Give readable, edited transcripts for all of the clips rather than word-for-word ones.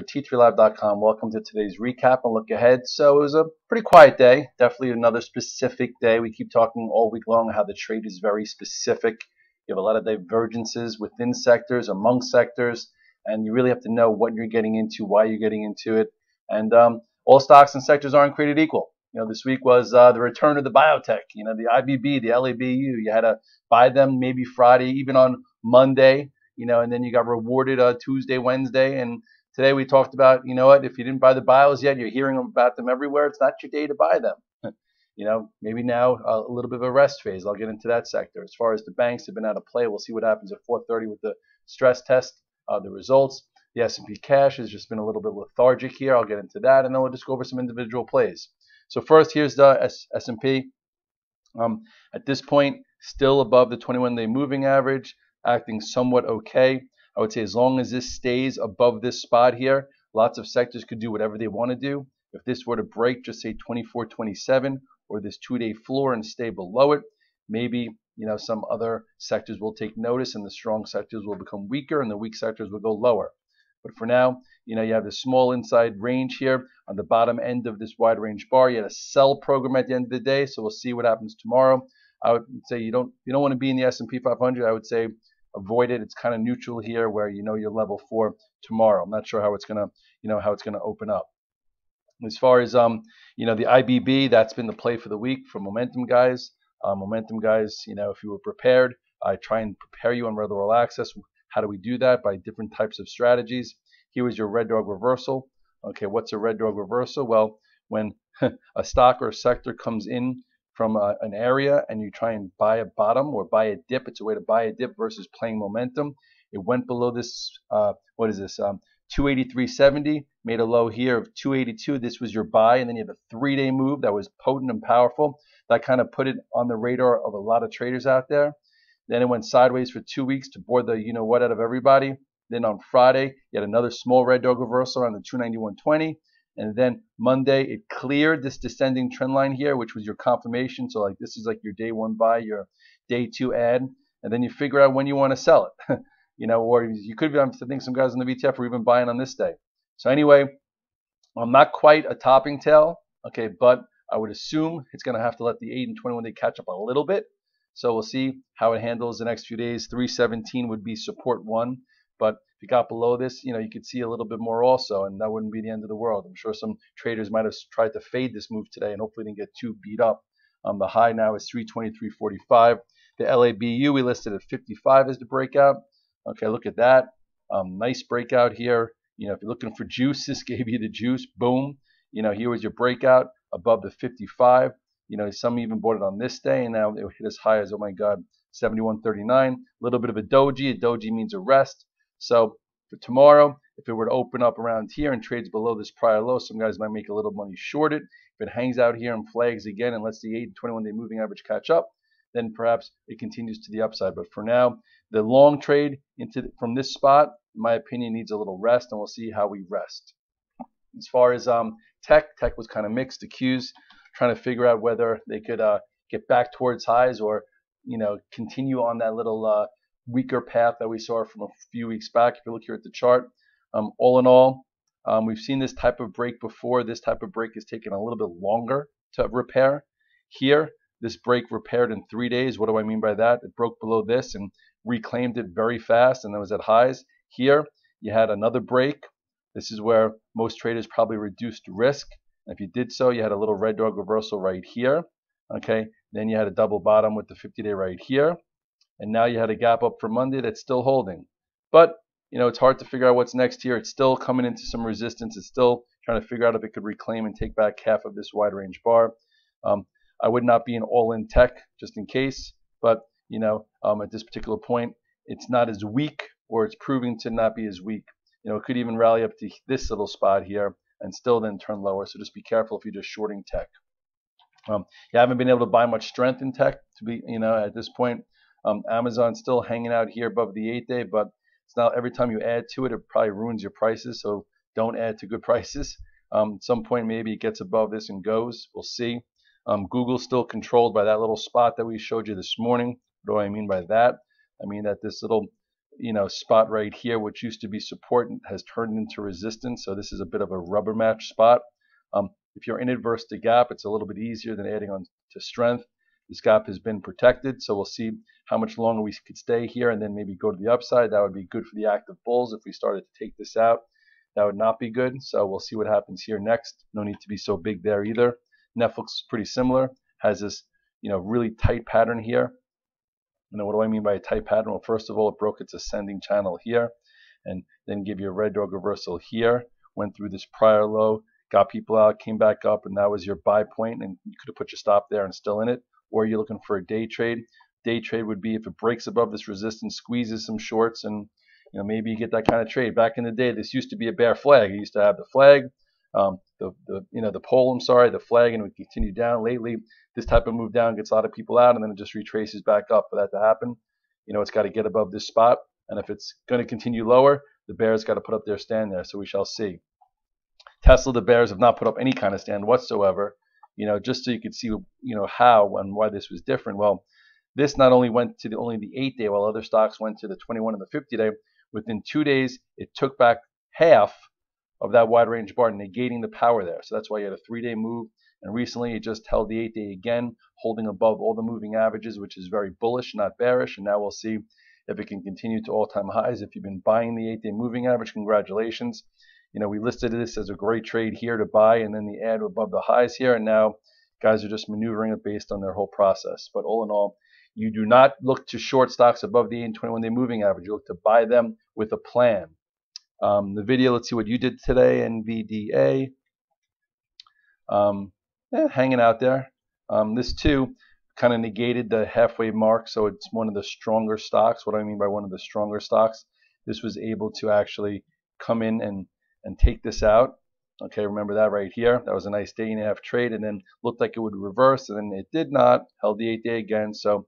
T3Live.com. Welcome to today's recap and look ahead. So it was a pretty quiet day, definitely another specific day. We keep talking all week long how the trade is very specific. You have a lot of divergences within sectors, among sectors, and you really have to know what you're getting into, why you're getting into it. And all stocks and sectors aren't created equal. This week was the return of the biotech, the IBB, the LABU. You had to buy them maybe Friday, even on Monday, and then you got rewarded Tuesday, Wednesday, and today we talked about, if you didn't buy the bios yet, you're hearing about them everywhere. It's not your day to buy them. Maybe now a little bit of a rest phase. I'll get into that sector. As far as the banks have been out of play, we'll see what happens at 4:30 with the stress test, the results. The S&P cash has just been a little bit lethargic here. I'll get into that, and then we'll just go over some individual plays. So first, here's the S&P. At this point, still above the 21-day moving average, acting somewhat okay. I would say as long as this stays above this spot here, lots of sectors could do whatever they want to do. If this were to break, just say 24.27 or this 2-day floor and stay below it, maybe some other sectors will take notice and the strong sectors will become weaker and the weak sectors will go lower. But for now, you have this small inside range here on the bottom end of this wide range bar. You had a sell program at the end of the day, so we'll see what happens tomorrow. I would say you don't want to be in the S&P 500. I would say avoid it. It's kind of neutral here where your level for tomorrow. I'm not sure how it's gonna open up. As far as the IBB, that's been the play for the week for momentum guys. If you were prepared, I try and prepare you on Redler All Access. How do we do that? By different types of strategies. Here is your red dog reversal. Okay, what's a red dog reversal? Well, when a stock or a sector comes in from an area and you try and buy a bottom or buy a dip, it's a way to buy a dip versus playing momentum. It went below this, 283.70, made a low here of 282. This was your buy, and then you have a 3-day move that was potent and powerful. That kind of put it on the radar of a lot of traders out there. Then it went sideways for 2 weeks to bore the out of everybody. Then on Friday, you had another small red dog reversal around the 291.20. And then Monday, it cleared this descending trend line here, which was your confirmation. So this is like your day one buy, your day two add. And then you figure out when you want to sell it. Or you could be, I think some guys on the VTF are even buying on this day. So anyway, I'm not quite a topping tail, okay, but I would assume it's going to have to let the 8 and 21 day catch up a little bit. So we'll see how it handles the next few days. 317 would be support 1. But if you got below this, you could see a little bit more also, and that wouldn't be the end of the world. I'm sure some traders might have tried to fade this move today and hopefully didn't get too beat up. The high now is 323.45. The LABU we listed at 55 as the breakout. Okay, look at that. Nice breakout here. If you're looking for juice, this gave you the juice. Boom. Here was your breakout above the 55. Some even bought it on this day, and now it hit as high as, oh my God, 71.39. A little bit of a doji. A doji means a rest. So for tomorrow, if it were to open up around here and trades below this prior low, some guys might make a little money short it. If it hangs out here and flags again and lets the 8 and 21 day moving average catch up, then perhaps it continues to the upside. But for now, the long trade from this spot, in my opinion, needs a little rest, and we'll see how we rest. As far as tech was kind of mixed. The Qs trying to figure out whether they could get back towards highs or continue on that little weaker path that we saw from a few weeks back. If you look here at the chart, all in all, we've seen this type of break before. This type of break is taking a little bit longer to repair. Here, this break repaired in 3 days. What do I mean by that? It broke below this and reclaimed it very fast, and it was at highs. Here, you had another break. This is where most traders probably reduced risk. And if you did so, you had a little red dog reversal right here. Okay, then you had a double bottom with the 50-day right here. And now you had a gap up for Monday that's still holding. But, it's hard to figure out what's next here. It's still coming into some resistance. It's still trying to figure out if it could reclaim and take back half of this wide range bar. I would not be an all-in tech just in case. But, at this particular point, it's not as weak, or it's proving to not be as weak. It could even rally up to this little spot here and still then turn lower. So just be careful if you're just shorting tech. You haven't been able to buy much strength in tech to be, at this point. Amazon's still hanging out here above the 8-day, but it's now every time you add to it, it probably ruins your prices. So don't add to good prices. At some point, maybe it gets above this and goes. We'll see. Google's still controlled by that little spot that we showed you this morning. What do I mean by that? I mean that this little spot right here, which used to be support, has turned into resistance. So this is a bit of a rubber match spot. If you're inadverse to gap, it's a little bit easier than adding on to strength. This gap has been protected, so we'll see how much longer we could stay here and then maybe go to the upside. That would be good for the active bulls. If we started to take this out, that would not be good. So we'll see what happens here next. No need to be so big there either. Neff looks pretty similar. Has this, really tight pattern here. What do I mean by a tight pattern? Well, first of all, it broke its ascending channel here, and then give you a red dog reversal here. Went through this prior low, got people out, came back up, and that was your buy point, and you could have put your stop there and still in it. Or you're looking for a day trade. Day trade would be if it breaks above this resistance, squeezes some shorts, and maybe you get that kind of trade. Back in the day, this used to be a bear flag. It used to have the flag, the pole, the flag, and it would continue down. Lately, this type of move down gets a lot of people out, and then it just retraces back up. For that to happen, it's got to get above this spot, and if it's going to continue lower, the bears got to put up their stand there. So we shall see. Tesla, the bears have not put up any kind of stand whatsoever. Just so you could see, how and why this was different. Well, this not only went to only the 8-day, while other stocks went to the 21 and the 50-day. Within 2 days, it took back half of that wide range bar, negating the power there. So that's why you had a 3-day move. And recently, it just held the 8-day again, holding above all the moving averages, which is very bullish, not bearish. And now we'll see if it can continue to all-time highs. If you've been buying the 8-day moving average, congratulations. We listed this as a great trade here to buy, and then the add above the highs here, and now guys are just maneuvering it based on their whole process. But all in all, you do not look to short stocks above the 8 and 21-day moving average. You look to buy them with a plan. The video, let's see what you did today. NVDA, hanging out there. This too kind of negated the halfway mark, so it's one of the stronger stocks. What do I mean by one of the stronger stocks? This was able to actually come in and take this out. Okay, remember that right here. That was a nice day and a half trade, and then looked like it would reverse, and then it did not. Held the 8-day again. So at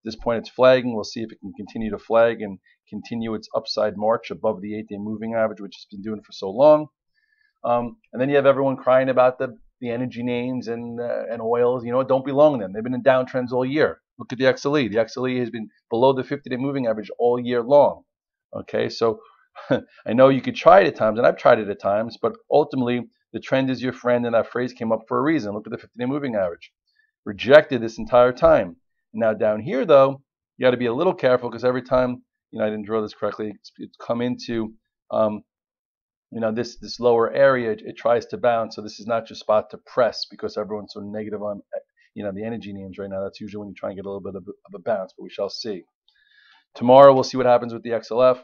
this point, it's flagging. We'll see if it can continue to flag and continue its upside march above the 8-day moving average, which it's been doing for so long. And then you have everyone crying about the energy names and oils. Don't belong them. They've been in downtrends all year. Look at the XLE. The XLE has been below the 50-day moving average all year long. Okay, so I know you could try it at times, and I've tried it at times, but ultimately the trend is your friend, and that phrase came up for a reason. Look at the 50-day moving average. Rejected this entire time. Now down here, though, you got to be a little careful, because every time, I didn't draw this correctly, it's come into, this lower area, it tries to bounce. So this is not your spot to press, because everyone's so negative on, the energy names right now. That's usually when you try and get a little bit of a bounce, but we shall see. Tomorrow, we'll see what happens with the XLF.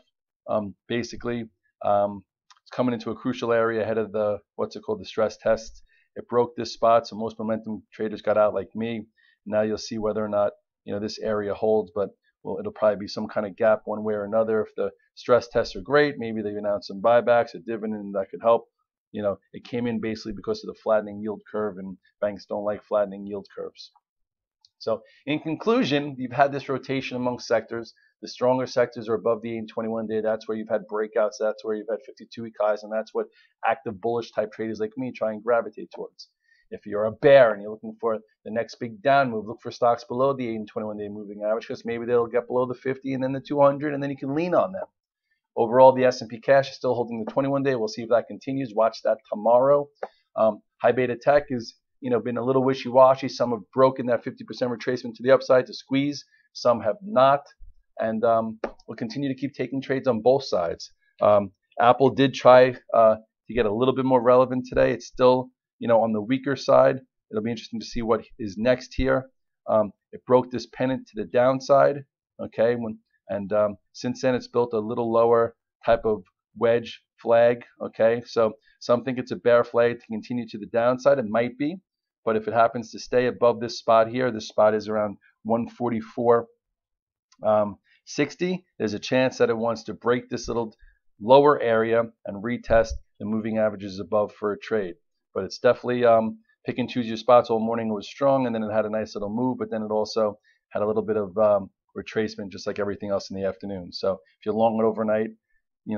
Basically, it's coming into a crucial area ahead of the, the stress test. It broke this spot, so most momentum traders got out like me. Now you'll see whether or not, this area holds, but it'll probably be some kind of gap one way or another. If the stress tests are great, maybe they announce some buybacks, a dividend that could help. It came in basically because of the flattening yield curve, and banks don't like flattening yield curves. So in conclusion, you've had this rotation among sectors. The stronger sectors are above the 8 and 21-day. That's where you've had breakouts. That's where you've had 52-week highs, and that's what active bullish type traders like me try and gravitate towards. If you're a bear and you're looking for the next big down move, look for stocks below the 8 and 21-day moving average, because maybe they'll get below the 50 and then the 200, and then you can lean on them. Overall, the S&P cash is still holding the 21-day. We'll see if that continues. Watch that tomorrow. High beta tech is been a little wishy-washy. Some have broken that 50% retracement to the upside to squeeze. Some have not. And we'll continue to keep taking trades on both sides. Apple did try to get a little bit more relevant today. It's still, on the weaker side. It'll be interesting to see what is next here. It broke this pennant to the downside. Okay, since then it's built a little lower type of wedge flag. Okay, so some think it's a bear flag to continue to the downside. It might be, but if it happens to stay above this spot here, this spot is around 144.60. There's a chance that it wants to break this little lower area and retest the moving averages above for a trade. But it's definitely pick and choose your spots. All morning it was strong, and then it had a nice little move, but then it also had a little bit of retracement, just like everything else in the afternoon. So if you're long it overnight,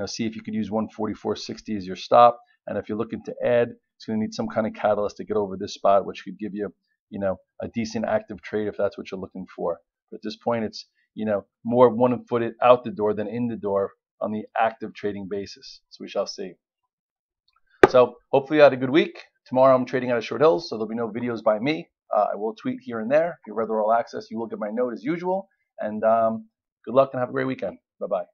see if you could use 144.60 as your stop. And if you're looking to add, it's going to need some kind of catalyst to get over this spot, which could give you, a decent active trade if that's what you're looking for. But at this point, it's more one-footed out the door than in the door on the active trading basis. So we shall see. So hopefully you had a good week. Tomorrow I'm trading out of Short Hills, so there'll be no videos by me. I will tweet here and there. If you're Redler All Access, you will get my note as usual. And good luck and have a great weekend. Bye-bye.